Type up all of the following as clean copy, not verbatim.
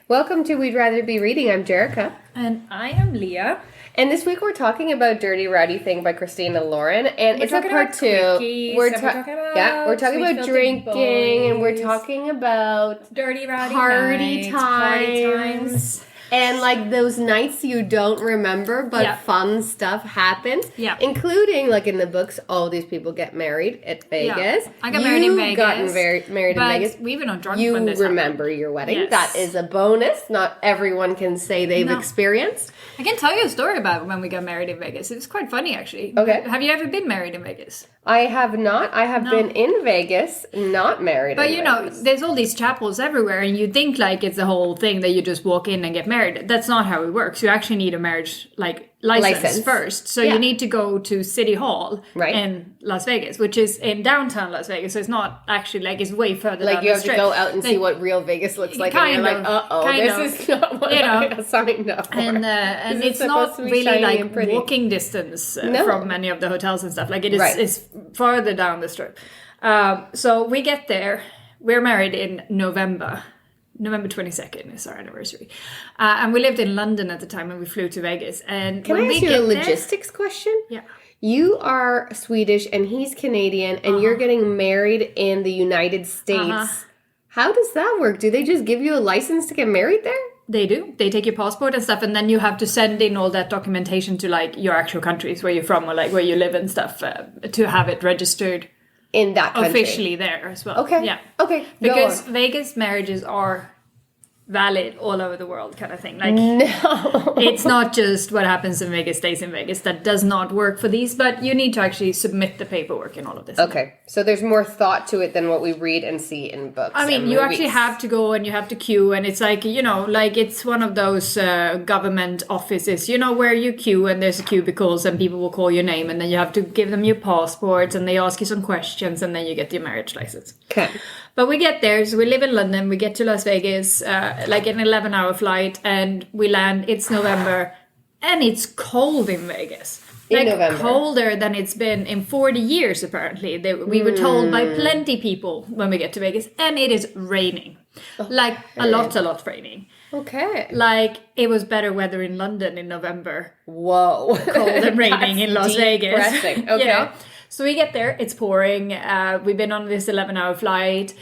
Welcome to We'd Rather Be Reading. I'm Jerrica. And I am Lia. And this week we're talking about Dirty Rowdy Thing by Christina Lauren. And it's a part two. We're talking about drinking and we're talking about dirty rowdy party nights, times. And like those nights you don't remember, but fun stuff happens. Yeah. Including, like in the books, all these people get married at Vegas. Yeah. I got married in Vegas. You've gotten married in Vegas. We were not drunk you when this remember happened. your wedding. Yes. That is a bonus. Not everyone can say they've experienced. I can tell you a story about when we got married in Vegas. It was quite funny, actually. Okay. Have you ever been married in Vegas? I have not. I have been in Vegas, not married but in Vegas. Vegas. There's all these chapels everywhere, and you think like it's the whole thing that you just walk in and get married. That's not how it works. You actually need a marriage license first. So you need to go to City Hall in Las Vegas, which is in downtown Las Vegas. So it's not actually it's way further down the strip. Like you have to go out and see what real Vegas looks like, and you're like, this is not what I signed up for. And it's not really like walking distance from many of the hotels and stuff. Like it is it's farther down the strip. So we get there. We're married in November 22nd is our anniversary. And we lived in London at the time and we flew to Vegas. And Can I ask you a logistics question? Yeah. You are Swedish and he's Canadian and you're getting married in the United States. How does that work? Do they just give you a license to get married there? They do. They take your passport and stuff, and then you have to send in all that documentation to like your actual countries where you're from or like where you live and stuff to have it registered in that country. Officially there as well. Okay. Yeah. Okay. Because Vegas marriages are valid all over the world, kind of thing. Like, no, it's not just what happens in Vegas stays in Vegas. That does not work for these, but you need to actually submit the paperwork in all of this. Okay, so there's more thought to it than what we read and see in books. I mean, you actually have to go and you have to queue, and it's like, like it's one of those government offices, where you queue and there's cubicles and people will call your name, and then you have to give them your passports and they ask you some questions, and then you get your marriage license. Okay. But we get there, so we live in London, we get to Las Vegas, like an 11-hour flight, and we land, it's November, and it's cold in Vegas. In November. Colder than it's been in 40 years, apparently. We were told by plenty people when we get to Vegas, and it is raining. Like, a lot raining. Okay. Like, it was better weather in London in November. Whoa. Cold and raining in Las Vegas. Okay. So we get there, it's pouring, we've been on this 11-hour flight,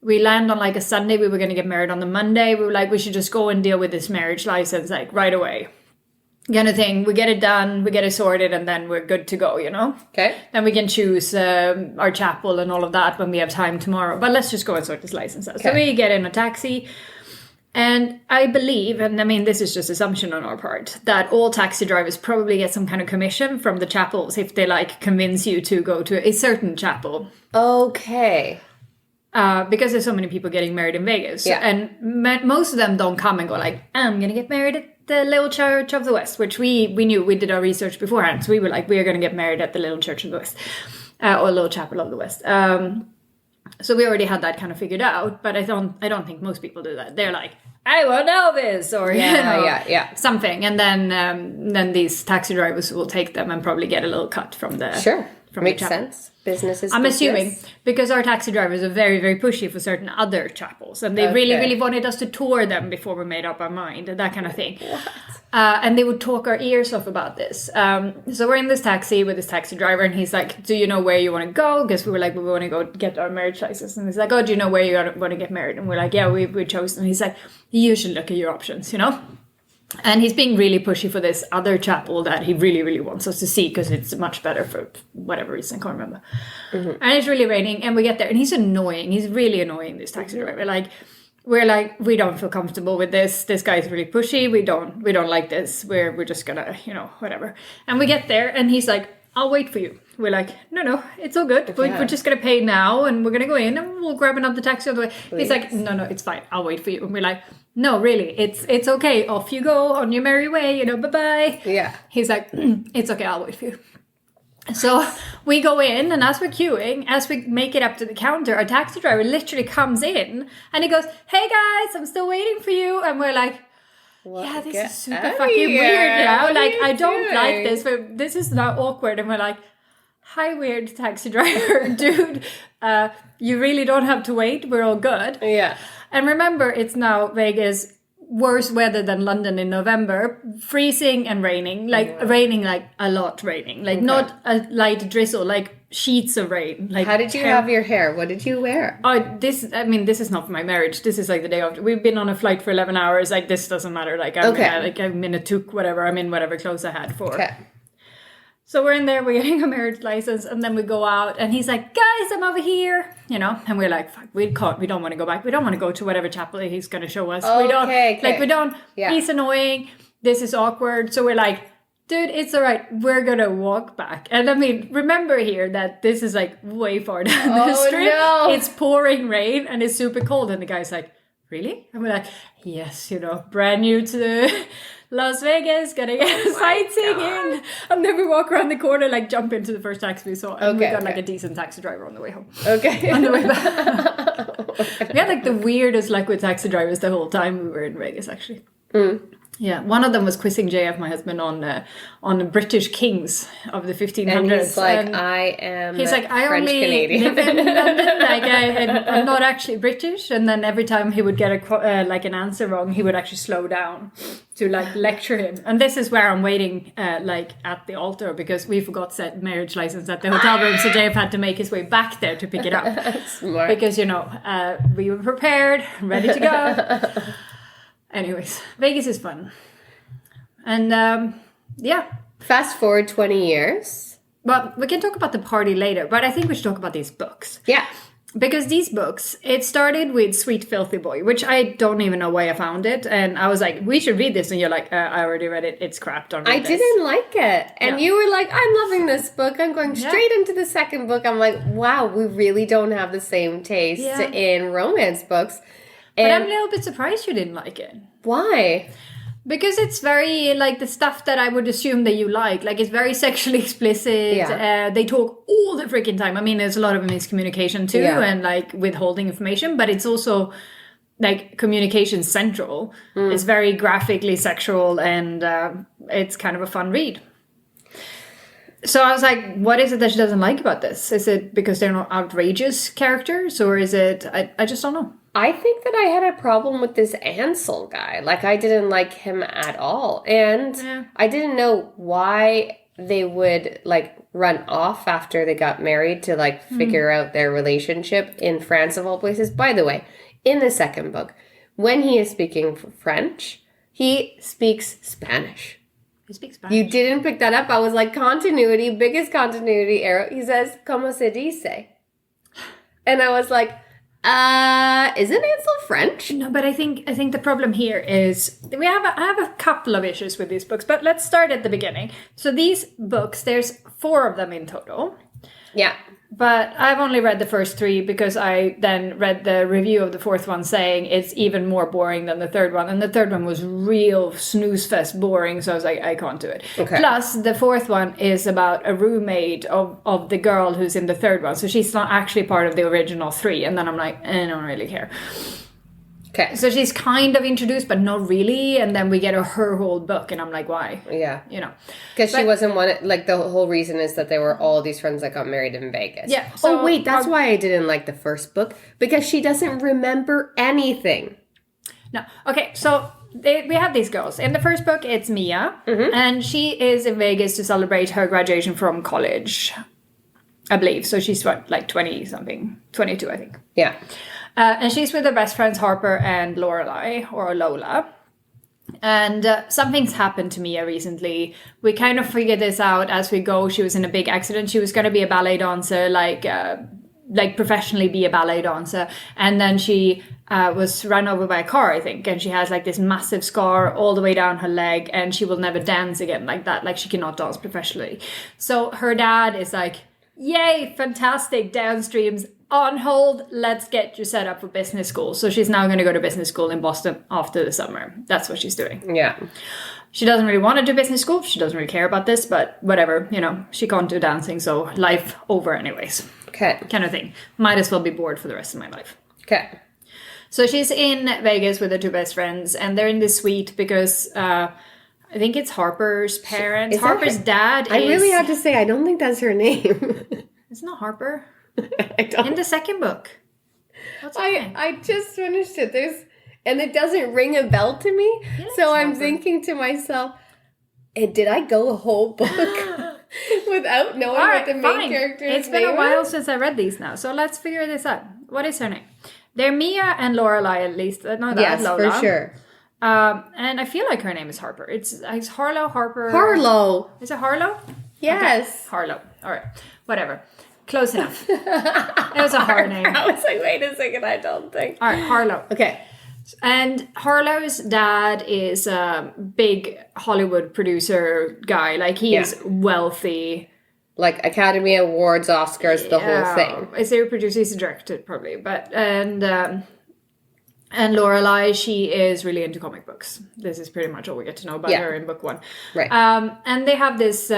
we land on like a Sunday, we were going to get married on the Monday, we were like, we should just go and deal with this marriage license like right away. Kind of thing, we get it done, we get it sorted, and then we're good to go, Okay. Then we can choose our chapel and all of that when we have time tomorrow, but let's just go and sort this license out. Okay. So we get in a taxi. And I believe, and I mean, this is just assumption on our part, that all taxi drivers probably get some kind of commission from the chapels if they like convince you to go to a certain chapel. Okay. Because there's so many people getting married in Vegas. Yeah. And most of them don't come and go like, I'm going to get married at the Little Church of the West, which we knew, we did our research beforehand. So we were like, we are going to get married at the Little Church of the West, or Little Chapel of the West. So we already had that kind of figured out, but I don't think most people do that. They're like, I want Elvis, or something, and then these taxi drivers will take them and probably get a little cut from the makes sense. Business. I'm assuming because our taxi drivers are very, very pushy for certain other chapels, and they really wanted us to tour them before we made up our mind, that kind of thing. And they would talk our ears off about this. So we're in this taxi with this taxi driver, and he's like, do you know where you want to go? Because we were like, we want to go get our marriage license. And he's like, oh, do you know where you want to get married? And we're like, yeah, we chose. And he's like, you should look at your options, And he's being really pushy for this other chapel that he really, really wants us to see because it's much better for whatever reason, I can't remember. Mm-hmm. And it's really raining, and we get there, and he's annoying. He's really annoying, this taxi driver. We're like, we don't feel comfortable with this. This guy is really pushy. We don't like this. We're just gonna, whatever. And we get there, and he's like, I'll wait for you. We're like, no, it's all good. We're just going to pay now, and we're going to go in, and we'll grab another taxi on the way. Please. He's like, no, it's fine. I'll wait for you. And we're like, no, really, it's okay. Off you go on your merry way, bye-bye. Yeah. He's like, it's okay. I'll wait for you. So we go in, and as we're queuing, as we make it up to the counter, our taxi driver literally comes in, and he goes, hey guys, I'm still waiting for you. And we're like, yeah, this is super fucking weird now. Like, I don't like this, but this is not awkward. And we're like, hi, weird taxi driver, dude. You really don't have to wait. We're all good. Yeah. And remember, it's now Vegas worse weather than London in November, freezing and raining, raining like a lot raining, like not a light drizzle, like sheets of rain. Like how did you have your hair? What did you wear? Oh, this is not for my marriage. This is like the day after. We've been on a flight for 11 hours. Like this doesn't matter. Like I'm in a toque, whatever. I'm in whatever clothes I had for. Okay. So we're in there, we're getting a marriage license, and then we go out, and he's like, guys, I'm over here, and we're like, fuck, we don't want to go back. We don't want to go to whatever chapel he's going to show us. He's annoying. This is awkward. So we're like, dude, it's all right. We're going to walk back. And remember here that this is like way far down the strip. No. It's pouring rain, and it's super cold. And the guy's like, really? And we're like, yes, brand new to Las Vegas, gonna get sightseeing in. And then we walk around the corner, like jump into the first taxi we saw. And we got like a decent taxi driver on the way home. Okay. On the way back. We had like the weirdest luck with taxi drivers the whole time we were in Vegas, actually. Mm. Yeah, one of them was quizzing JF, my husband, on the British kings of the 1500s. And he's like, I only Canadian. live in London. Like, I'm not actually British. And then every time he would get an answer wrong, he would actually slow down to like lecture him. And this is where I'm waiting at the altar because we forgot to set marriage license at the hotel room. So JF had to make his way back there to pick it up. Smart. Because, we were prepared, ready to go. Anyways, Vegas is fun. And, Fast forward 20 years. Well, we can talk about the party later, but I think we should talk about these books. Yeah. Because these books, it started with Sweet Filthy Boy, which I don't even know why I found it. And I was like, we should read this. And you're like, I already read it. It's crap. Don't read this. I didn't like it. And you were like, I'm loving this book. I'm going straight into the second book. I'm like, wow, we really don't have the same taste in romance books. But I'm a little bit surprised you didn't like it. Why? Because it's very, like, the stuff that I would assume that you like. Like, it's very sexually explicit. Yeah. They talk all the freaking time. I mean, there's a lot of miscommunication, too, and, like, withholding information. But it's also, like, communication central. It's very graphically sexual, and it's kind of a fun read. So I was like, what is it that she doesn't like about this? Is it because they're not outrageous characters? Or is it... I just don't know. I think that I had a problem with this Ansel guy. Like, I didn't like him at all. And I didn't know why they would, like, run off after they got married to, like, figure out their relationship in France, of all places. By the way, in the second book, when he is speaking French, he speaks Spanish. He speaks Spanish. You didn't pick that up. I was like, continuity, biggest continuity error. He says, ¿Cómo se dice? And I was like... isn't Ansel French? No, but I think the problem here is I have a couple of issues with these books, but let's start at the beginning. So these books, there's 4 of them in total. Yeah. But I've only read the first 3 because I then read the review of the 4th one saying it's even more boring than the 3rd one. And the 3rd one was real snooze fest boring. So I was like, I can't do it. Okay. Plus, the 4th one is about a roommate of the girl who's in the 3rd one. So she's not actually part of the original 3. And then I'm like, I don't really care. Okay. So she's kind of introduced, but not really. And then we get her whole book. And I'm like, why? Yeah. Because she wasn't one... Like, the whole reason is that they were all these friends that got married in Vegas. Yeah. So, wait. That's why I didn't like the first book. Because she doesn't remember anything. No. Okay. So... we have these girls. In the first book, it's Mia. Mm-hmm. And she is in Vegas to celebrate her graduation from college. I believe. So she's what, like 20-something. 22, I think. Yeah. And she's with her best friends Harper and Lorelai, or Lola. And something's happened to Mia recently. We kind of figured this out as we go. She was in a big accident. She was going to be a ballet dancer, like professionally be a ballet dancer. And then she was run over by a car, I think. And she has like this massive scar all the way down her leg. And she will never dance again like that. Like she cannot dance professionally. So her dad is like, yay, fantastic, downstreams. On hold, let's get you set up for business school. So she's now going to go to business school in Boston after the summer. That's what she's doing. Yeah. She doesn't really want to do business school. She doesn't really care about this, but whatever, she can't do dancing. So life over anyways. Okay. Kind of thing. Might as well be bored for the rest of my life. Okay. So she's in Vegas with her 2 best friends and they're in this suite because... I think it's Harper's parents. Harper's dad is... I really have to say, I don't think that's her name. It's not Harper. I don't. In the second book. What's her name? I just finished it. and it doesn't ring a bell to me. So I'm thinking to myself, did I go a whole book without knowing what the main character is? It's been a while since I read these now, so let's figure this out. What is her name? They're Mia and Lorelai, at least. No, yes, Lola. For sure. And I feel like her name is Harper. It's Harlow, Harper. Harlow. Is it Harlow? Yes. Okay. Harlow. All right. Whatever. Close enough. It was a hard name. I was like, wait a second, I don't think. All right, Harlow. Okay. And Harlow's dad is a big Hollywood producer guy. Like, he is wealthy. Like Academy Awards, Oscars, the whole thing. Is he a producer? He's a director, probably. And Lorelai, she is really into comic books. This is pretty much all we get to know about her in book 1. Right. And they have this,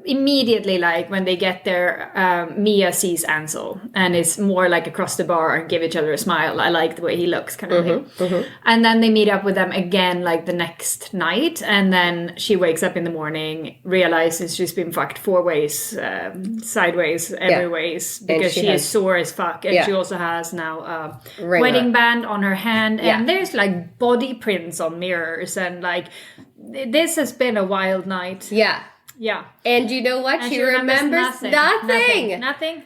immediately, like, when they get there, Mia sees Ansel. And it's more like across the bar and give each other a smile. I like the way he looks, kind of thing. Mm-hmm. And then they meet up with them again, like, the next night. And then she wakes up in the morning, realizes she's been fucked 4 ways, sideways, every ways. Because she is sore as fuck. And she also has now a wedding band on her hand. And there's like body prints on mirrors, and like this has been a wild night. Yeah. And you know what? She remembers nothing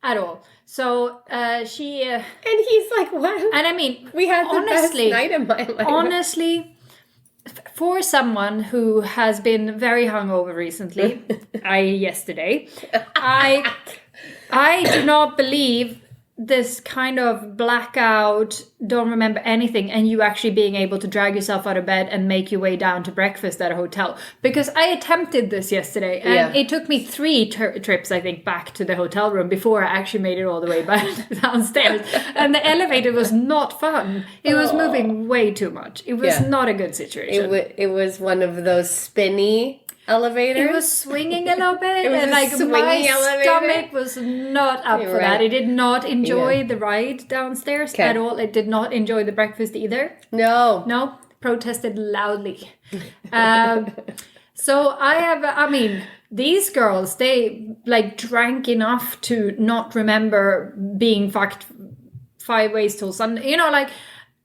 at all. So she and he's like, what? And I mean, we had the best night of my life. Honestly, for someone who has been very hungover recently, yesterday, I do not believe this kind of blackout, don't remember anything, and you actually being able to drag yourself out of bed and make your way down to breakfast at a hotel. Because I attempted this yesterday, and it took me 3 trips, I think, back to the hotel room before I actually made it all the way back downstairs. And the elevator was not fun. It was moving way too much. It was not a good situation. It was one of those spinny elevators. It was swinging a little bit, and like my stomach was not up for that. It did not enjoy the ride downstairs at all. It did not enjoy the breakfast either. No, protested loudly. So I mean, these girls, they like drank enough to not remember being fucked 5 ways till Sunday. You know, like.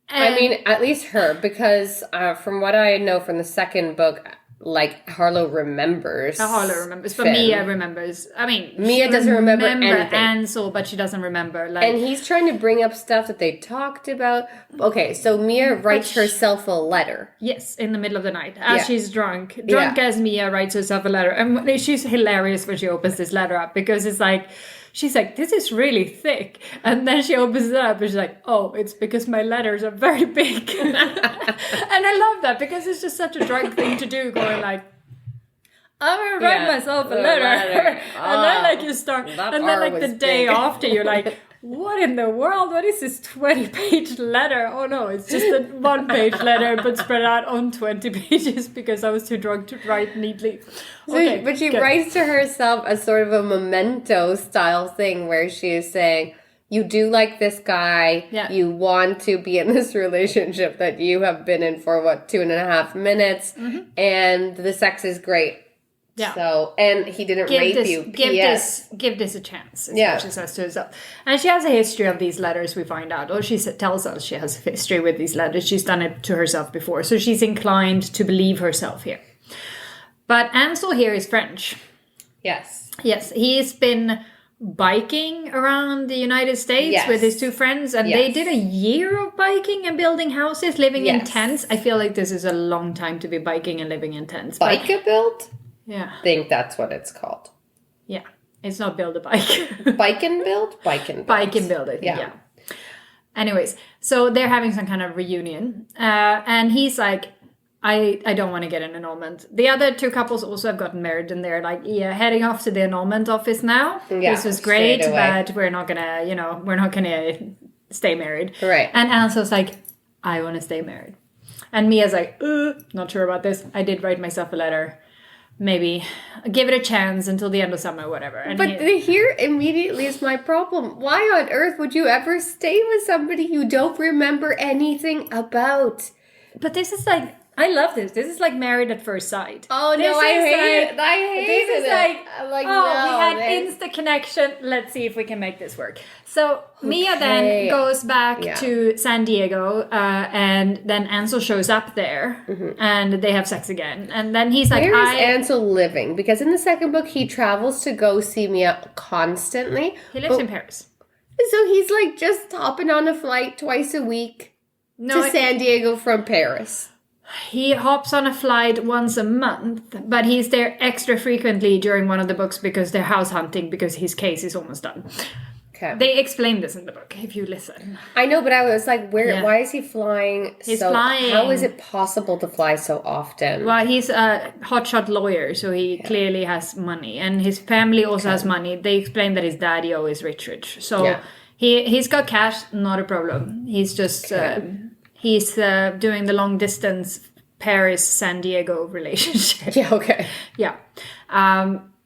I mean, at least her, because from what I know from the second book, like, Harlow remembers. Harlow remembers. But Mia remembers. I mean, Mia doesn't remember anything. Ansel, but she doesn't remember. Like, and he's trying to bring up stuff that they talked about. Okay, so Mia writes herself a letter. Yes, in the middle of the night. As she's drunk. Drunk as Mia writes herself a letter. And she's hilarious when she opens this letter up. Because it's like... She's like, this is really thick. And then she opens it up and she's like, oh, it's because my letters are very big. And I love that because it's just such a drunk thing to do, going like, I'm going to write myself a letter. And then like you start, and then like the day after you're like, what in the world? What is this 20-page letter? Oh no, it's just a 1-page letter but spread out on 20 pages because I was too drunk to write neatly. Okay, but she writes to herself a sort of a memento style thing where she is saying, you do like this guy, you want to be in this relationship that you have been in for 2.5 minutes, and the sex is great. Yeah. So, and he didn't rape you. Give this a chance. Is what she says to herself. And she has a history of these letters, we find out. Or she tells us she has a history with these letters. She's done it to herself before. So she's inclined to believe herself here. But Ansel here is French. Yes. He's been biking around the United States with his 2 friends. And they did a year of biking and building houses, living in tents. I feel like this is a long time to be biking and living in tents. Bike-a-build? Yeah. I think that's what it's called. Yeah. It's not build a bike. Bike and build? Bike and build. Bike and build, I think, yeah. Anyways, so they're having some kind of reunion. And he's like, I don't want to get an annulment. The other 2 couples also have gotten married, and they're like, heading off to the annulment office now. Yeah, this was great, but we're not gonna, stay married. Right. And Ansel's like, I want to stay married. And Mia's like, not sure about this. I did write myself a letter. Maybe give it a chance until the end of summer or whatever. And but here immediately is my problem. Why on earth would you ever stay with somebody you don't remember anything about? But this is like, I love this. This is like Married at First Sight. Oh no, I hate it. I hate it. This is like, I'm like, we no, had this- instant connection. Let's see if we can make this work. So Mia then goes back to San Diego, and then Ansel shows up there, and they have sex again. And then he's like, where is Ansel living? Because in the second book, he travels to go see Mia constantly. He lives in Paris. So he's like just hopping on a flight twice a week to San Diego from Paris. He hops on a flight once a month, but he's there extra frequently during one of the books because they're house hunting because his case is almost done. Okay. They explain this in the book, if you listen. I know, but I was like, why is he flying? He's flying. How is it possible to fly so often? Well, he's a hotshot lawyer, so he clearly has money. And his family also has money. They explain that his daddy always rich. So he's got cash, not a problem. He's just... He's doing the long distance Paris-San Diego relationship. Yeah, okay. Yeah.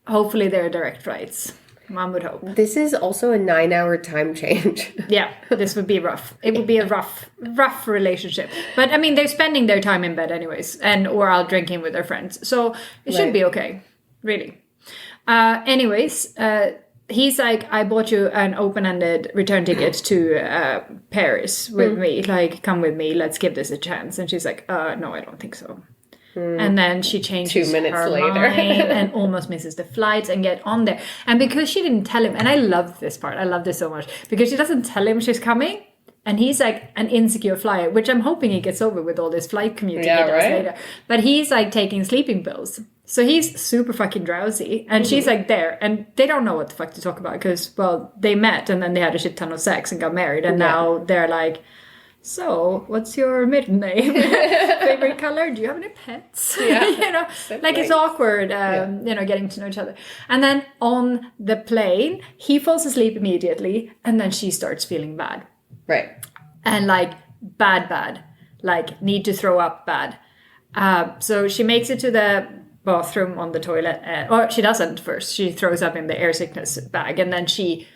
Hopefully they're direct flights. Mom would hope. This is also a 9-hour time change. Yeah, this would be rough. It would be a rough relationship. But I mean, they're spending their time in bed anyways, or out drinking with their friends. So it should be okay. Really. Anyways, he's like, I bought you an open-ended return ticket to Paris with me. Like, come with me. Let's give this a chance. And she's like, no, I don't think so. And then she changes 2 minutes her later mind and almost misses the flights and get on there. And because she didn't tell him, and I love this part. I love this so much. Because she doesn't tell him she's coming. And he's like an insecure flyer, which I'm hoping he gets over with all this flight commuting he does later. But he's like taking sleeping pills. So he's super fucking drowsy. And she's like there. And they don't know what the fuck to talk about. Because, well, they met and then they had a shit ton of sex and got married. And now they're like, so what's your middle name? Favorite color? Do you have any pets? Yeah. You know, like it's awkward, you know, getting to know each other. And then on the plane, he falls asleep immediately. And then she starts feeling bad. Right. And like bad. Like need to throw up bad. So she makes it to the bathroom on the toilet. Or she doesn't first. She throws up in the air sickness bag. And then she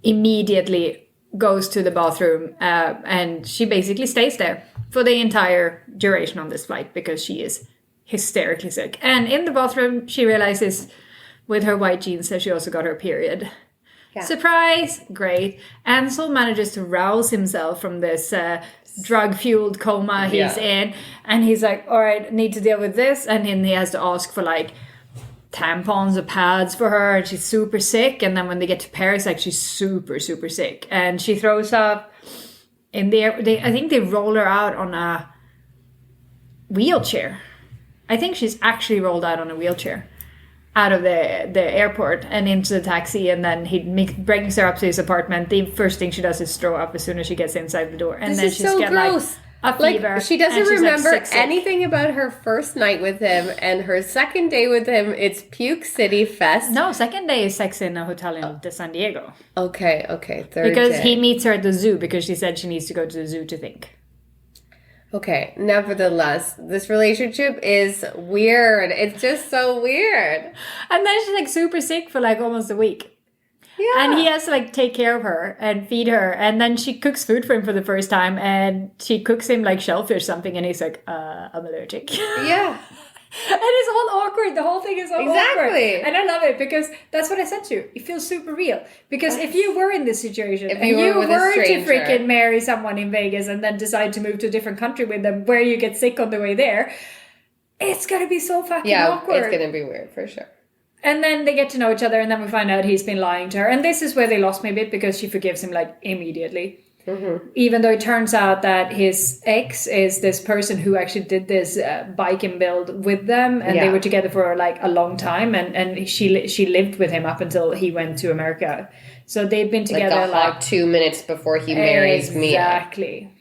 immediately goes to the bathroom. And she basically stays there for the entire duration on this flight because she is hysterically sick. And in the bathroom, she realizes with her white jeans that she also got her period. Yeah. Surprise! Great. Ansel manages to rouse himself from this drug-fueled coma he's in. And he's like, all right, need to deal with this. And then he has to ask for like tampons or pads for her. And she's super sick. And then when they get to Paris, like she's super, super sick. And she throws up in the air. I think they roll her out on a wheelchair. I think she's actually rolled out on a wheelchair. Out of the airport and into the taxi, and then he brings her up to his apartment. The first thing she does is throw up as soon as she gets inside the door, and this then is she's so got gross. Like a fever. She doesn't remember like, sick. anything about her first night with him, and her second day with him. It's Puke City Fest. No, second day is sex in a hotel in San Diego. Okay, third because day. he meets her at the zoo because she said she needs to go to the zoo to think. Okay, nevertheless, this relationship is weird. It's just so weird. And then she's like super sick for like almost a week. Yeah. And he has to like take care of her and feed her. And then she cooks food for him for the first time. And she cooks him like shellfish something. And he's like, I'm allergic. Yeah. And it's all awkward. The whole thing is all awkward. And I love it because that's what I said to you. It feels super real. Because if you were in this situation and you were to freaking marry someone in Vegas and then decide to move to a different country with them where you get sick on the way there, it's going to be so fucking awkward. It's going to be weird for sure. And then they get to know each other and then we find out he's been lying to her. And this is where they lost me a bit because she forgives him like immediately. Mm-hmm. Even though it turns out that his ex is this person who actually did this biking build with them, and they were together for like a long time, and she lived with him up until he went to America. So they've been together like 2 minutes before he marries Mia. Exactly.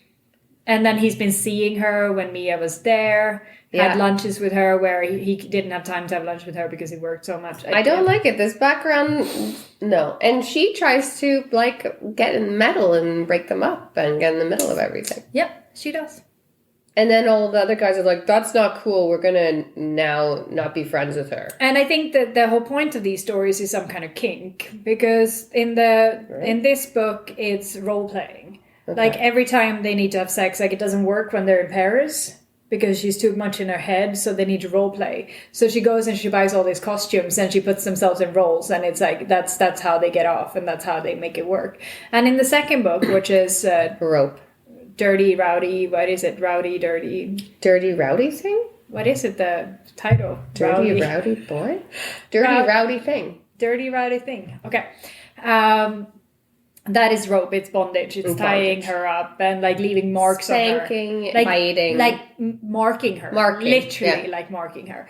And then he's been seeing her when Mia was there. Had lunches with her where he didn't have time to have lunch with her because he worked so much. I don't like it. This background, no. And she tries to, like, get in the middle and break them up and get in the middle of everything. Yep, she does. And then all the other guys are like, that's not cool. We're going to now not be friends with her. And I think that the whole point of these stories is some kind of kink. Because in this book, it's role-playing. Okay. Like, every time they need to have sex, like, it doesn't work when they're in Paris. because she's too much in her head, so they need to role play. So she goes and she buys all these costumes and she puts themselves in roles, and it's like that's how they get off, and that's how they make it work. And in the second book, which is Rope. Dirty Rowdy, what is it? Rowdy Dirty Rowdy thing? What is it, the title? Dirty Rowdy boy? Dirty Rowdy thing. Dirty Rowdy thing. Okay. That is rope. It's bondage. It's tying her up and like leaving marks on her. Spanking, like, biting. Like marking her. Literally like marking her.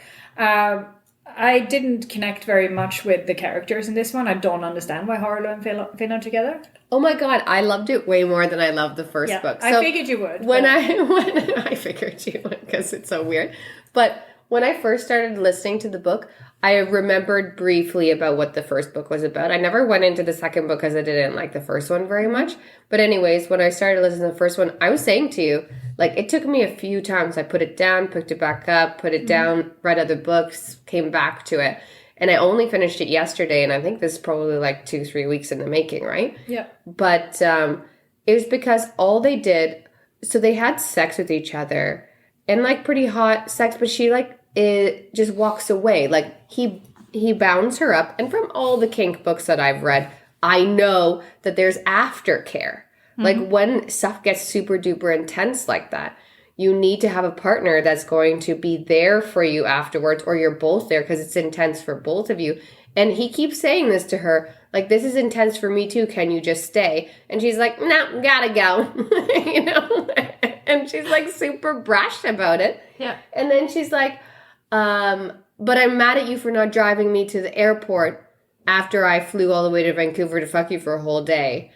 I didn't connect very much with the characters in this one. I don't understand why Harlow and Finn are together. Oh my god, I loved it way more than I loved the first book. So I figured you would. When I figured you would, because it's so weird. But when I first started listening to the book, I remembered briefly about what the first book was about. I never went into the second book because I didn't like the first one very much. But anyways, when I started listening to the first one, I was saying to you, like, it took me a few times. I put it down, picked it back up, put it down, read other books, came back to it. And I only finished it yesterday, and I think this is probably like 2-3 weeks in the making, right? Yeah. But it was because all they did, so they had sex with each other, and like pretty hot sex, but she like it just walks away. Like he bounds her up, and from all the kink books that I've read, I know that there's aftercare. Like when stuff gets super duper intense like that, you need to have a partner that's going to be there for you afterwards, or you're both there because it's intense for both of you. And he keeps saying this to her, like, this is intense for me too. Can you just stay? And she's like, no, gotta go. You know? And she's like super brash about it. Yeah. And then she's like, but I'm mad at you for not driving me to the airport after I flew all the way to Vancouver to fuck you for a whole day.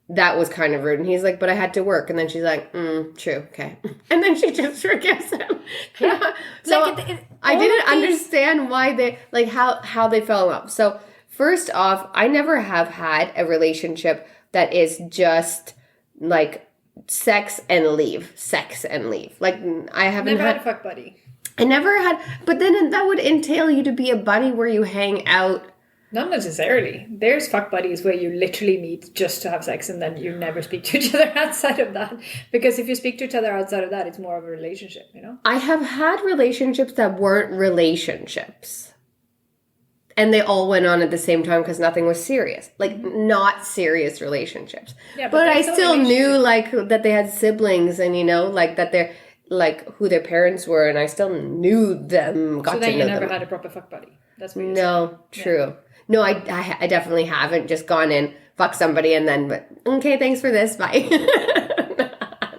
That was kind of rude. And he's like, but I had to work. And then she's like, true, okay. And then she just forgives him. Yeah. So like I didn't understand why they, like, how they fell in love. So first off, I never have had a relationship that is just like sex and leave. Like, I haven't never had a fuck buddy. I never had, but then that would entail you to be a buddy where you hang out. Not necessarily. There's fuck buddies where you literally meet just to have sex and then you never speak to each other outside of that. Because if you speak to each other outside of that, it's more of a relationship, you know? I have had relationships that weren't relationships. And they all went on at the same time because nothing was serious. Like, not serious relationships. Yeah, but I still knew, like, that they had siblings and, you know, like, that they're, like, who their parents were. And I still knew them, got to know them. So then you never had a proper fuck buddy. That's what you're saying. True. Yeah. No, I definitely haven't just gone in, fuck somebody, and then, but, okay, thanks for this, bye.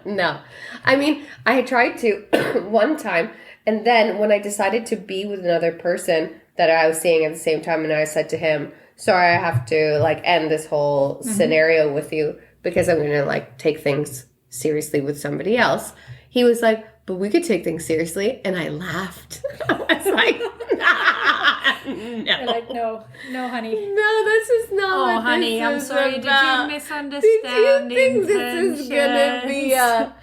No. I mean, I tried to one time, and then when I decided to be with another person that I was seeing at the same time, and I said to him, sorry, I have to, like, end this whole scenario with you because I'm going to, like, take things seriously with somebody else. He was like, but we could take things seriously, and I laughed. I was like, no. You're like, no, honey. No, this is not. Oh, honey, I'm sorry. About. Did you misunderstand? Did you think this is gonna be a?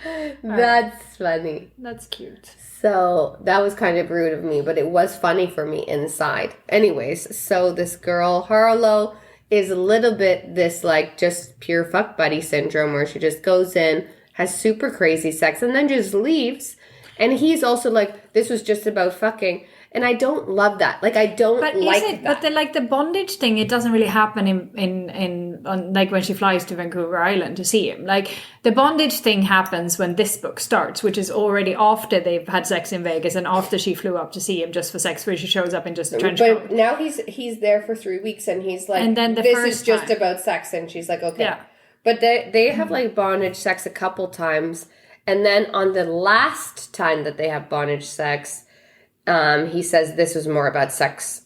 That's funny. That's cute. So that was kind of rude of me, but it was funny for me inside. Anyways, so this girl Harlow is a little bit this like just pure fuck buddy syndrome, where she just goes in, has super crazy sex, and then just leaves. And he's also like, this was just about fucking. And I don't love that. Like, I don't like that. But the bondage thing, it doesn't really happen in like when she flies to Vancouver Island to see him. Like, the bondage thing happens when this book starts, which is already after they've had sex in Vegas and after she flew up to see him just for sex, where she shows up in just a trench coat. But now he's there for 3 weeks and he's like, and then this is just about sex. And she's like, okay. Yeah. But they have like bondage sex a couple times. And then on the last time that they have bondage sex, he says, this was more about sex.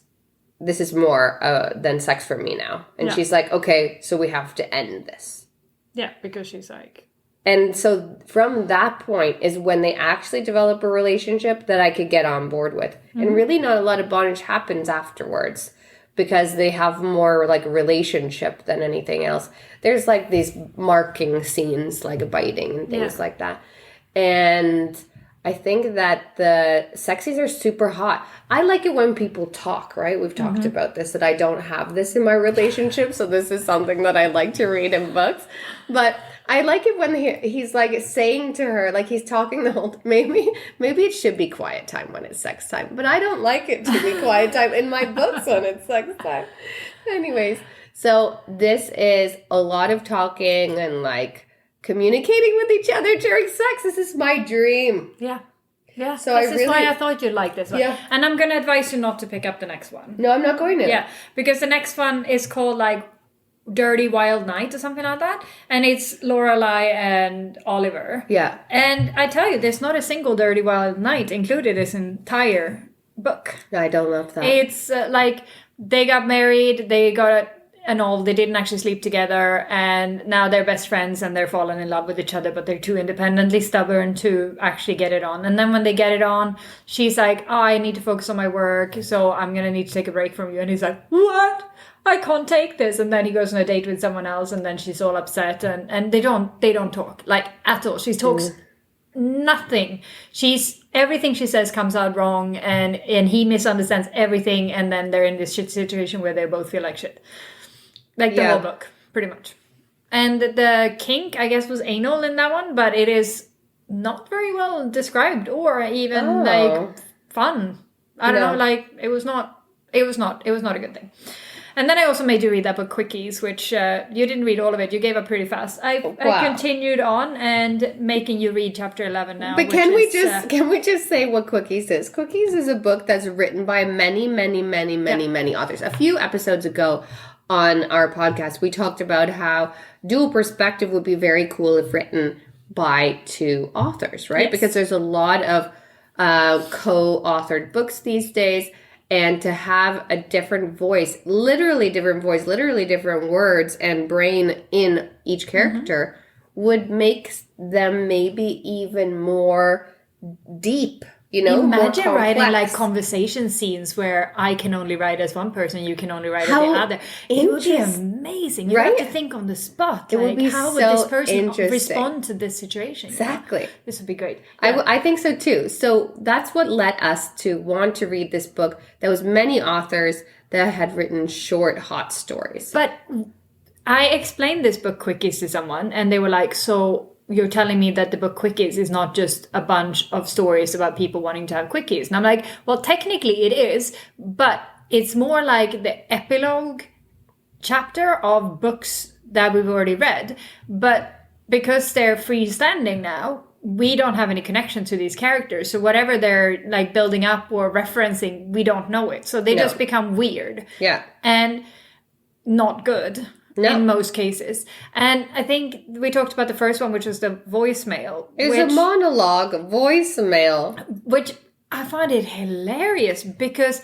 This is more than sex for me now. And she's like, okay, so we have to end this. Yeah, because she's like... And so from that point is when they actually develop a relationship that I could get on board with. Mm-hmm. And really not a lot of bondage happens afterwards because they have more like relationship than anything else. There's like these marking scenes like biting and things like that. And... I think that the sexies are super hot. I like it when people talk, right? We've talked about this, that I don't have this in my relationship, so this is something that I like to read in books. But I like it when he's like saying to her, like he's talking the whole maybe it should be quiet time when it's sex time, but I don't like it to be quiet time in my books when it's sex time. Anyways, so this is a lot of talking and like communicating with each other during sex. This is my dream. Yeah. Yeah. So this is why I thought you'd like this one. Yeah. And I'm going to advise you not to pick up the next one. No, I'm not going to. Yeah. Because the next one is called like Dirty Wild Night or something like that. And it's Lorelai and Oliver. Yeah. And I tell you, there's not a single Dirty Wild Night included in this entire book. I don't love that. It's like they got married, they got they didn't actually sleep together, and now they're best friends and they're falling in love with each other, but they're too independently stubborn to actually get it on. And then when they get it on, she's like, oh, I need to focus on my work, so I'm gonna need to take a break from you. And he's like, what? I can't take this. And then he goes on a date with someone else, and then she's all upset, and they don't talk like at all. She talks nothing. Everything she says comes out wrong, and he misunderstands everything, and then they're in this shit situation where they both feel like shit. Like the whole book, pretty much. And the kink, I guess, was anal in that one, but it is not very well described or even like fun. I don't know, like it was not a good thing. And then I also made you read that book Quickies, which you didn't read all of it. You gave up pretty fast. I continued on and making you read chapter 11 now. But can we just say what Quickies is? Quickies is a book that's written by many authors. A few episodes ago on our podcast, we talked about how dual perspective would be very cool if written by two authors, right? Yes. Because there's a lot of co-authored books these days, and to have a different voice, literally different words and brain in each character would make them maybe even more deep. Imagine writing like conversation scenes where I can only write as one person, you can only write as the other. It would be amazing. You have to think on the spot. It would be how would this person respond to this situation? Exactly. This would be great. Yeah. I think so too. So that's what led us to want to read this book. There was many authors that had written short, hot stories. But I explained this book Quickies to someone, and they were like, so you're telling me that the book Quickies is not just a bunch of stories about people wanting to have quickies. And I'm like, well, technically it is, but it's more like the epilogue chapter of books that we've already read. But because they're freestanding now, we don't have any connection to these characters. So whatever they're like building up or referencing, we don't know it. So they just become weird. Yeah. And not good. No. In most cases. And I think we talked about the first one, which was the voicemail. It was a monologue, voicemail. Which I find it hilarious because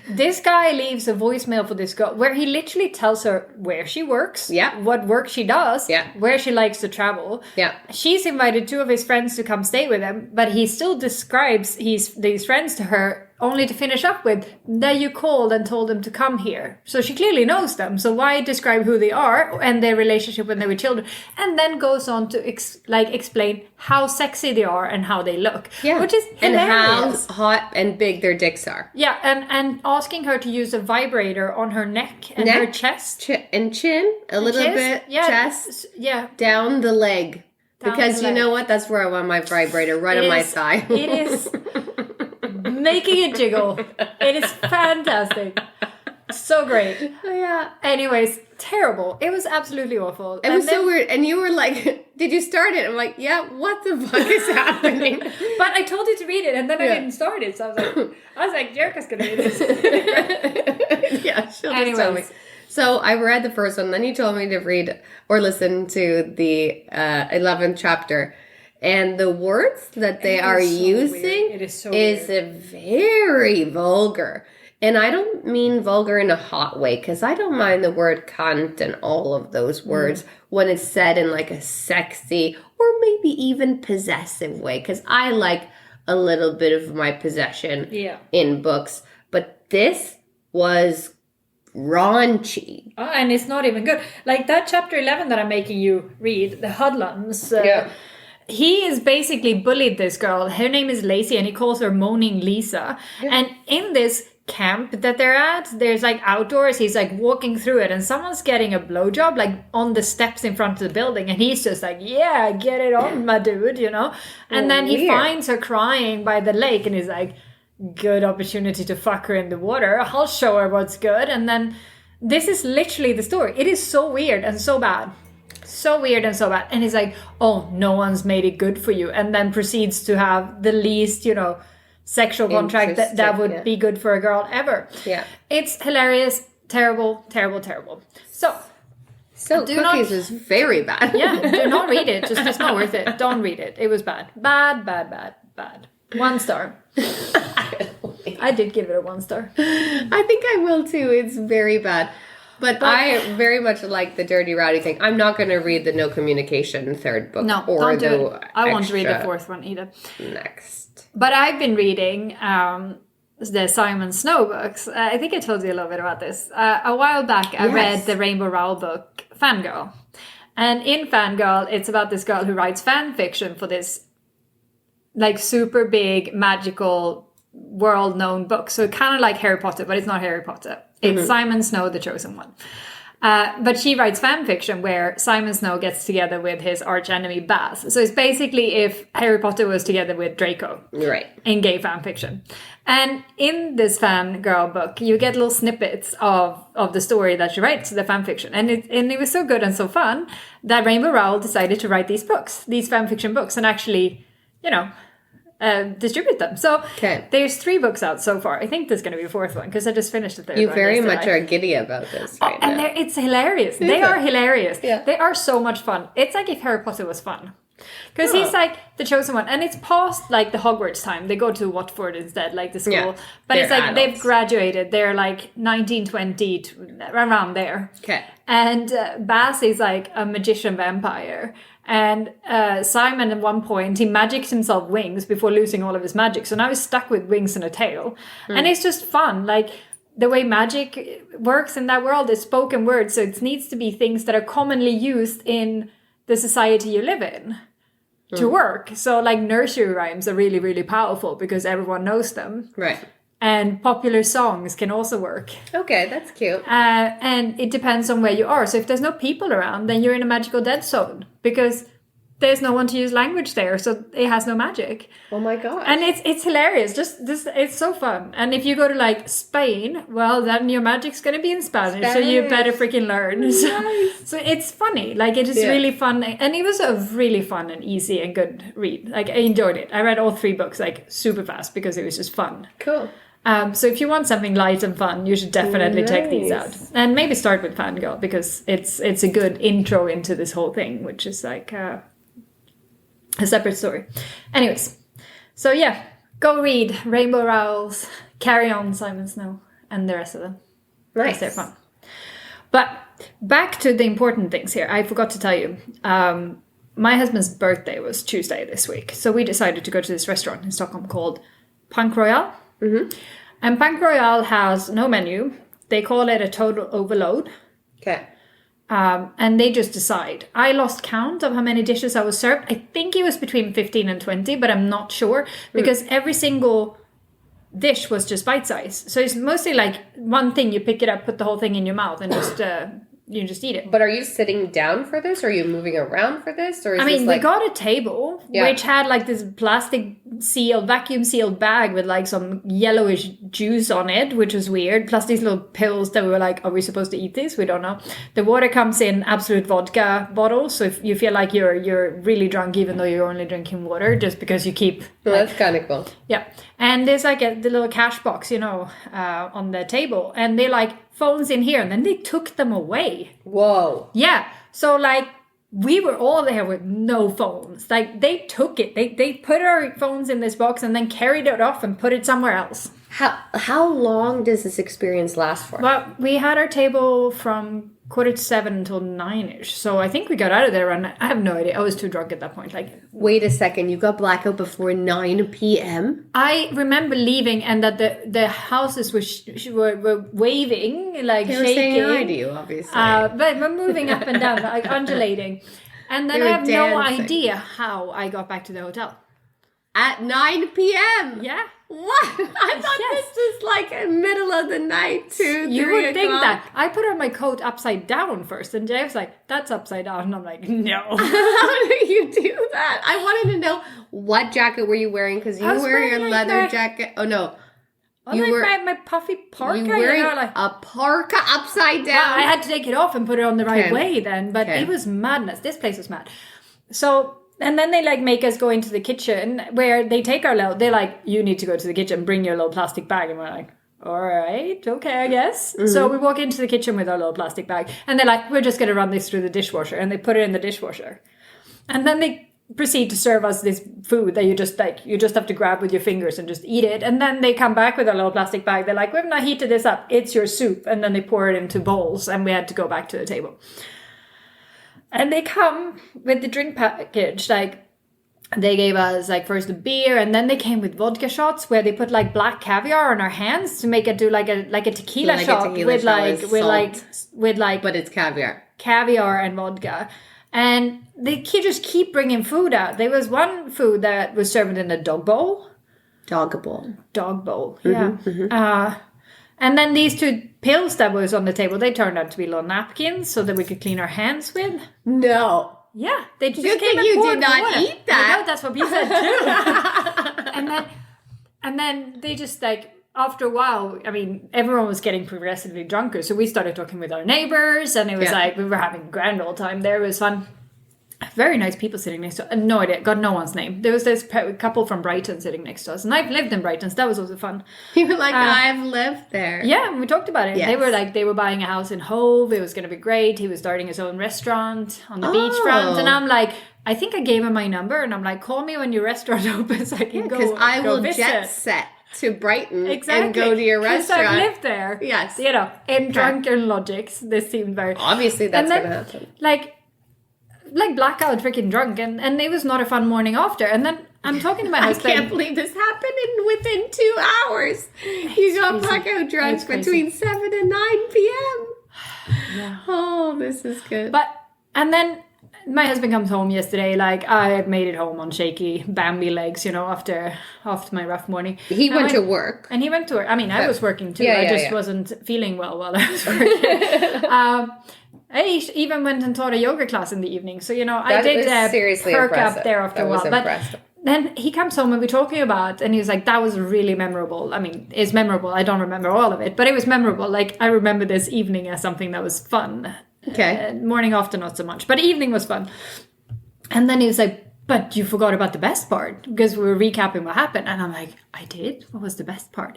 this guy leaves a voicemail for this girl where he literally tells her where she works, what work she does, where she likes to travel. Yeah. She's invited two of his friends to come stay with him, but he still describes these friends to her only to finish up with, that you called and told them to come here. So she clearly knows them. So why describe who they are and their relationship when they were children? And then goes on to explain how sexy they are and how they look. Yeah. Which is hilarious. And how hot and big their dicks are. Yeah, and asking her to use a vibrator on her neck and her chest. And chin, a little bit, chest, down the leg. Because you know what? That's where I want my vibrator, right on my thigh. It is making it jiggle. It is fantastic. So great. Yeah. Anyways, terrible. It was absolutely awful. It was so weird. And you were like, did you start it? I'm like, yeah, what the fuck is happening? But I told you to read it, and then I didn't start it. So I was like, Jerrica's going to read this. Yeah, she'll just tell me. So I read the first one, then you told me to read or listen to the 11th chapter. And the words that they are using is very vulgar. And I don't mean vulgar in a hot way, because I don't mind the word cunt and all of those words when it's said in like a sexy or maybe even possessive way, because I like a little bit of my possession in books. But this was raunchy. Oh, and it's not even good. Like that chapter 11 that I'm making you read, the Hoodlums. he is basically bullied this girl. Her name is Lacey, and he calls her Moaning Lisa. Yeah. And in this camp that they're at, there's like outdoors, he's like walking through it, and someone's getting a blowjob like on the steps in front of the building, and he's just like, yeah, get it on, my dude, you know. And then he finds her crying by the lake, and he's like, good opportunity to fuck her in the water, I'll show her what's good. And then this is literally the story. It is so weird and so bad. So weird and so bad. And he's like, oh, no one's made it good for you. And then proceeds to have the least, you know, sexual contract that would be good for a girl ever. Yeah. It's hilarious. Terrible, terrible, terrible. So Cookies is very bad. Yeah, do not read it. Just, it's not worth it. Don't read it. It was bad. Bad, bad, bad, bad. 1 star. I did give it a 1 star. I think I will too. It's very bad. But I very much like the Dirty Rowdy thing. I'm not going to read the No Communication 3rd book. No, or don't do it. I won't read the 4th one either. Next. But I've been reading the Simon Snow books. I think I told you a little bit about this. A while back, I read the Rainbow Rowell book, Fangirl. And in Fangirl, it's about this girl who writes fan fiction for this like super big, magical, world-known book. So kind of like Harry Potter, but it's not Harry Potter. It's Simon Snow, the Chosen One. But she writes fan fiction where Simon Snow gets together with his archenemy Baz. So it's basically if Harry Potter was together with Draco. Right. In gay fan fiction. And in this fangirl book, you get little snippets of the story that she writes, the fan fiction. And it was so good and so fun that Rainbow Rowell decided to write these books, these fan fiction books, and actually, you know, distribute them. So there's 3 books out so far. I think there's going to be a 4th one because I just finished the 3rd one. You very much are giddy about this right now. And it's hilarious. They are hilarious. Yeah. They are so much fun. It's like if Harry Potter was fun. Because he's like the chosen one. And it's past like the Hogwarts time. They go to Watford instead, like the school. Yeah, but it's like adults. They've graduated. They're like 19, 20, around there. Okay. And Baz is like a magician vampire. And Simon, at one point, he magicked himself wings before losing all of his magic. So now he's stuck with wings and a tail. And it's just fun. Like, the way magic works in that world is spoken word. So it needs to be things that are commonly used in the society you live in to work. So, like, nursery rhymes are really, really powerful because everyone knows them. Right. And popular songs can also work. Okay, that's cute. And it depends on where you are. So if there's no people around, then you're in a magical dead zone. Because there's no one to use language there. So it has no magic. Oh my god. And it's hilarious. It's so fun. And if you go to like Spain, well, then your magic's going to be in Spanish. So you better freaking learn. Nice. So it's funny. Like it is really fun. And it was a really fun and easy and good read. Like I enjoyed it. I read all 3 books like super fast because it was just fun. Cool. So if you want something light and fun, you should definitely check these out. And maybe start with Fangirl because it's a good intro into this whole thing, which is like a separate story. Anyways, so yeah, go read Rainbow Rowell's Carry On, Simon Snow, and the rest of them. Nice. They're fun. But back to the important things here. I forgot to tell you. My husband's birthday was Tuesday this week. So we decided to go to this restaurant in Stockholm called Punk Royale. Mm-hmm. And Punk Royale has no menu. They call it a total overload. Okay. And they just decide. I lost count of how many dishes I was served. I think it was between 15 and 20, but I'm not sure. Because every single dish was just bite-sized. So it's mostly like one thing, you pick it up, put the whole thing in your mouth, and just you just eat it. But are you sitting down for this? Or are you moving around for this? Or is we got a table, which had like this plastic vacuum sealed bag with like some yellowish juice on it, which was weird. Plus these little pills that we were like, are we supposed to eat this? We don't know. The water comes in Absolute vodka bottles. So if you feel like you're really drunk, even though you're only drinking water, just because you keep... that's kind of cool. Yeah. And there's like the little cash box, on the table. And they like phones in here. And then they took them away. Whoa. Yeah. So like we were all there with no phones. Like they took it. They put our phones in this box and then carried it off and put it somewhere else. How long does this experience last for? Well, we had our table from 7:15 until 9ish. So I think we got out of there, and I have no idea. I was too drunk at that point. Like, wait a second, you got blackout before 9 p.m.? I remember leaving, and that the houses were waving, like they shaking. They were saying hi to you, obviously. But we're moving up and down, like undulating. And then I have no idea how I got back to the hotel. At 9 p.m.? Yeah. What? I thought this was like in middle of the night, 2, 3 You would o'clock. think that. I put on my coat upside down first, and Jay was like, that's upside down. And I'm like, no. How do you do that? I wanted to know, what jacket were you wearing? Because you were your leather jacket. Oh, no. You were my puffy parka. You were wearing a parka upside down. Well, I had to take it off and put it on the right way then. But it was madness. This place was mad. So... And then they like make us go into the kitchen where they take our little, they're like, you need to go to the kitchen, bring your little plastic bag. And we're like, all right, okay, I guess. Mm-hmm. So we walk into the kitchen with our little plastic bag and they're like, we're just going to run this through the dishwasher. And they put it in the dishwasher. And then they proceed to serve us this food that you just have to grab with your fingers and just eat it. And then they come back with a little plastic bag. They're like, we've not heated this up. It's your soup. And then they pour it into bowls and we had to go back to the table. And they come with the drink package, like they gave us like first a beer and then they came with vodka shots where they put like black caviar on our hands to make it do like a tequila shot with but it's caviar and vodka. And they just keep bringing food out. There was one food that was served in a dog bowl, yeah. Mm-hmm. And then these 2 pills that was on the table, they turned out to be little napkins so that we could clean our hands with. No. Yeah. They just Good came thing and you poured did not water. eat that. I know, that's what we said too. and then they just like, after a while, I mean, everyone was getting progressively drunker. So we started talking with our neighbors and it was like, we were having a grand old time there. It was fun. Very nice people sitting next to us. No idea. Got no one's name. There was this couple from Brighton sitting next to us. And I've lived in Brighton, so that was also fun. You were like, I've lived there. Yeah, and we talked about it. Yes. They were buying a house in Hove. It was going to be great. He was starting his own restaurant on the beachfront. And I'm like, I think I gave him my number. And I'm like, call me when your restaurant opens. I can go. Because I will visit. jet set to Brighton and go to your restaurant. Because I've lived there. Yes. You know, in drunken logics. This seemed very... Obviously, that's going to happen. Like blackout freaking drunk and it was not a fun morning after. And then I'm talking to my husband. I can't believe this happened within 2 hours. You got blackout drunk between 7 and 9 p.m. Yeah. Oh, this is good. And then my husband comes home yesterday, like I made it home on shaky Bambi legs, you know, after my rough morning. He went to work. And he went to work. I mean, I was working too. I just wasn't feeling well while I was working. I even went and taught a yoga class in the evening. So, you know, I did perk up there after a while. But then he comes home and we're talking about, and he's like, that was really memorable. I mean, it's memorable. I don't remember all of it, but it was memorable. Like, I remember this evening as something that was fun. Okay. Morning after, not so much. But evening was fun. And then he was like, but you forgot about the best part. Because we were recapping what happened. And I'm like, I did? What was the best part?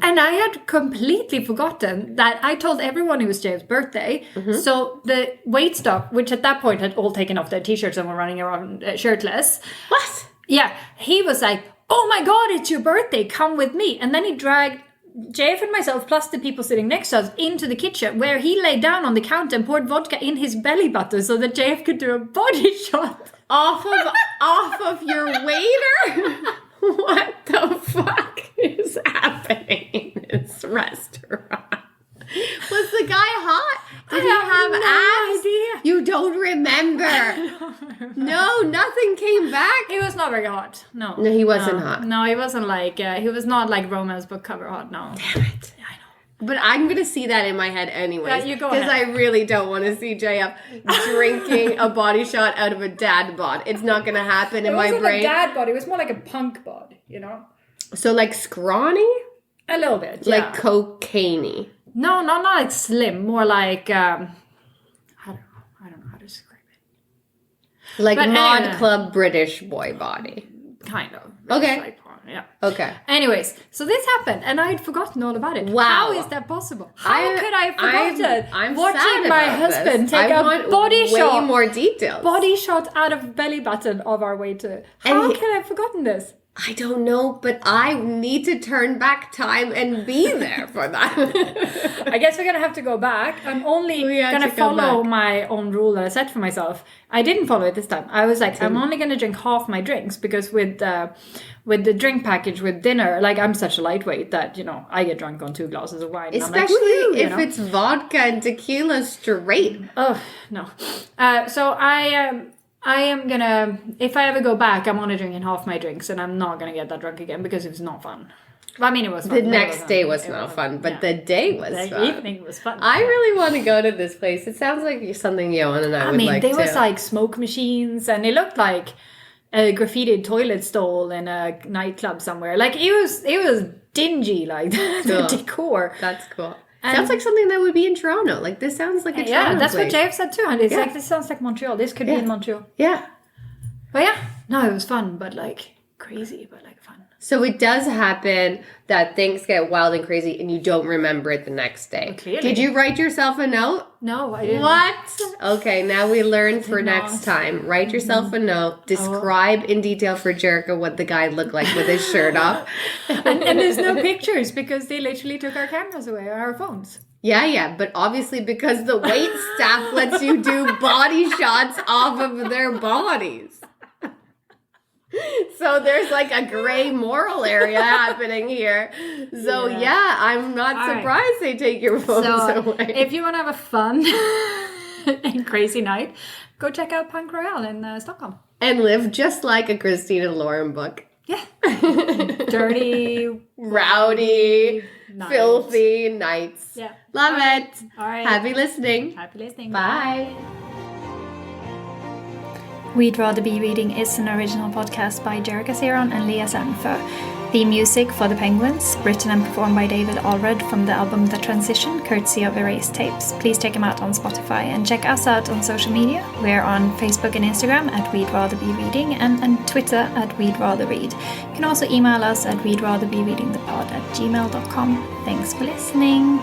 And I had completely forgotten that I told everyone it was James' birthday. Mm-hmm. So the wait staff, which at that point had all taken off their t-shirts and were running around shirtless. What? Yeah. He was like, oh my God, it's your birthday. Come with me. And then he dragged JF and myself, plus the people sitting next to us, into the kitchen where he lay down on the counter and poured vodka in his belly button so that JF could do a body shot. Off of your waiter? What the fuck is happening in this restaurant? Was the guy hot? Did he have abs? Idea. You don't remember. No, nothing came back. He was not very hot. No, he wasn't hot. No, he wasn't like, he was not like romance book cover hot, no. Damn it. Yeah, I know. But I'm going to see that in my head anyways. Yeah, you go ahead. Because I really don't want to see JF drinking a body shot out of a dad bod. It's not going to happen in my brain. It wasn't a dad bod. It was more like a punk bod, you know? So like scrawny? A little bit, yeah. Like cocaine-y. No, not like slim. More like, I don't know how to describe it. Like mod club British boy body. Kind of. Okay. Like, yeah. Okay. Anyways, so this happened and I had forgotten all about it. Wow. How is that possible? How could I have forgotten? I'm watching sad my about husband this. take a body shot. Way more details. Body shot out of belly button of our waiter. How can I have forgotten this? I don't know, but I need to turn back time and be there for that. I guess we're going to have to go back. I'm only going to follow my own rule that I set for myself. I didn't follow it this time. I was like, I'm only going to drink half my drinks because with the drink package with dinner, like I'm such a lightweight that, you know, I get drunk on 2 glasses of wine. Especially if it's vodka and tequila straight. Oh, no. So I I am gonna, if I ever go back, I'm only drinking half my drinks, and I'm not gonna get that drunk again because it's not fun. I mean, it was fun. The next day was not fun, but the day was fun. The evening was fun. I really want to go to this place. It sounds like something Johan and I would like to. There was like smoke machines, and it looked like a graffitied toilet stall in a nightclub somewhere. Like it was dingy, like the decor. That's cool. Sounds like something that would be in Toronto. Like this sounds like a Toronto Yeah, that's place. what Jeff said too. And it's like, this sounds like Montreal. This could be in Montreal. Yeah. But yeah, no, it was fun, but like crazy, but like fun. So it does happen that things get wild and crazy and you don't remember it the next day. Clearly. Did you write yourself a note? No, I didn't. What? Okay, now we learn for next time. Write yourself a note. Describe in detail for Jerrica what the guy looked like with his shirt off. and there's no pictures because they literally took our cameras away, our phones. Yeah, but obviously because the wait staff lets you do body shots off of their bodies. So there's like a gray moral area happening here. So yeah, I'm not surprised they take your phones away. If you want to have a fun and crazy night, go check out Punk Royale in Stockholm. And live just like a Christina Lauren book. Yeah. Dirty, rowdy, filthy nights. Yeah. Love it. All right. Happy listening. Happy listening. Bye. We'd Rather Be Reading is an original podcast by Jerrica and Lia Jerrica. The music for The Penguins, written and performed by David Allred from the album The Transition, courtesy of Erased Tapes. Please check him out on Spotify and check us out on social media. We're on Facebook and Instagram at We'd Rather Be Reading and on Twitter at We'd Rather Read. You can also email us at we'dratherbereadingthepod@gmail.com. Thanks for listening.